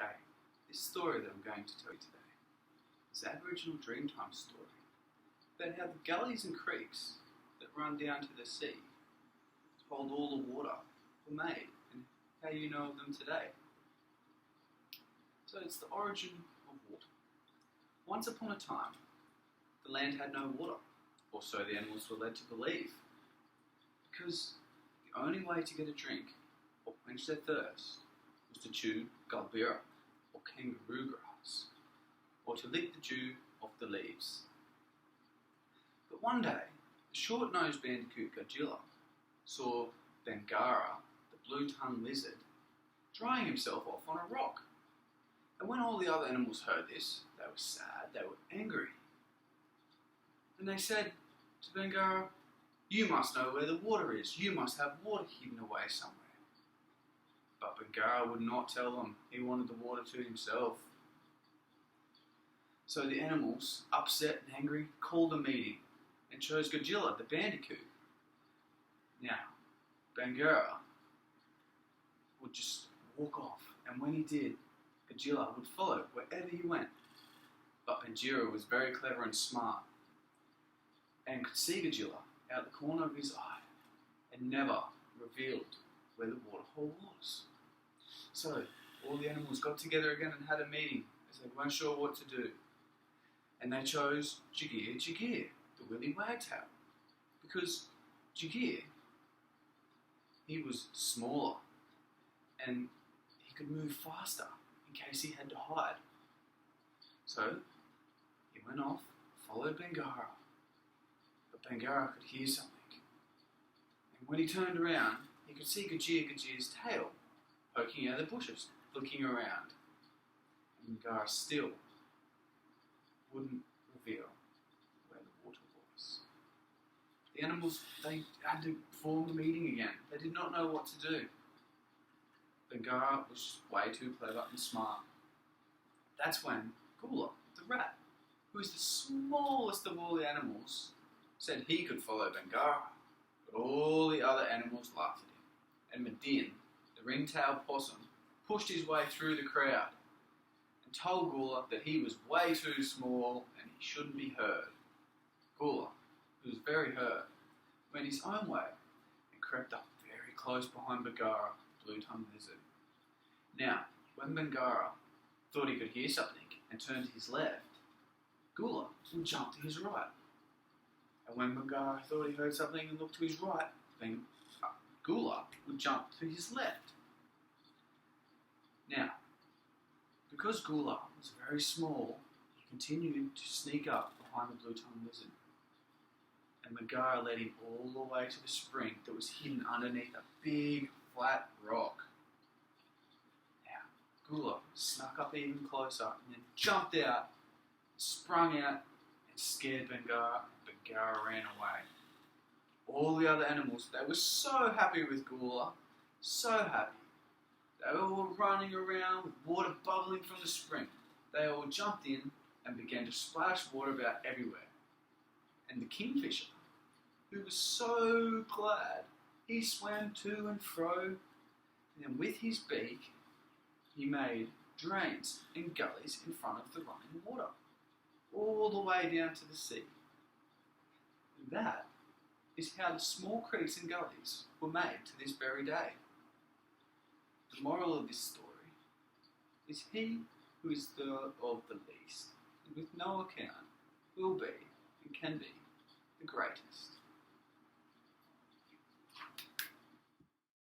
Okay, this story that I'm going to tell you today is the Aboriginal Dreamtime story about how the gullies and creeks that run down to the sea hold all the water were made and how you know of them today. So it's the origin of water. Once upon a time, the land had no water, or so the animals were led to believe, because the only way to get a drink or quench their thirst was to chew gulbira or kangaroo grass, or to lick the dew off the leaves. But one day, the short-nosed bandicoot Gudjila saw Bangara, the blue-tongued lizard, drying himself off on a rock. And when all the other animals heard this, they were sad, they were angry. And they said to Bangara, "You must know where the water is. You must have water hidden away somewhere." But Bangara would not tell them. He wanted the water to himself. So the animals, upset and angry, called a meeting and chose Gudjila, the bandicoot. Now, Bangara would just walk off, and when he did, Gudjila would follow wherever he went. But Bangara was very clever and smart, and could see Gudjila out the corner of his eye, and never revealed where the waterhole was. So all the animals got together again and had a meeting, as they weren't sure what to do. And they chose Jagir Jagir, the Willy Wagtail, because Jagir, he was smaller and he could move faster in case he had to hide. So he went off, followed Bangara, but Bangara could hear something. And when he turned around, he could see Gudjir's tail poking out of the bushes, looking around. And Bangara still wouldn't reveal where the water was. The animals, they had to form the meeting again. They did not know what to do. Bangara was way too clever and smart. That's when Gula, the rat, who is the smallest of all the animals, said he could follow Bangara. But all the other animals laughed at him. And Medin, the ring-tailed possum, pushed his way through the crowd and told Gula that he was way too small and he shouldn't be heard. Gula, who was very hurt, went his own way and crept up very close behind Bangara, the blue-tongued lizard. Now, when Bangara thought he could hear something and turned to his left, Gula would jump to his right. And when Bangara thought he heard something and looked to his right, then Gula would jump to his left. Now, because Gula was very small, he continued to sneak up behind the blue-tongued lizard. And Bangara led him all the way to the spring that was hidden underneath a big, flat rock. Now, Gula snuck up even closer and then jumped out, sprung out, and scared Bangara, and Bangara ran away. All the other animals, they were so happy with Gula, so happy. They were all running around with water bubbling from the spring. They all jumped in and began to splash water about everywhere. And the kingfisher, who was so glad, he swam to and fro, and then with his beak, he made drains and gullies in front of the running water, all the way down to the sea. And that is how the small creeks and gullies were made to this very day. The moral of this story is he who is of the least, and with no account, will be and can be the greatest.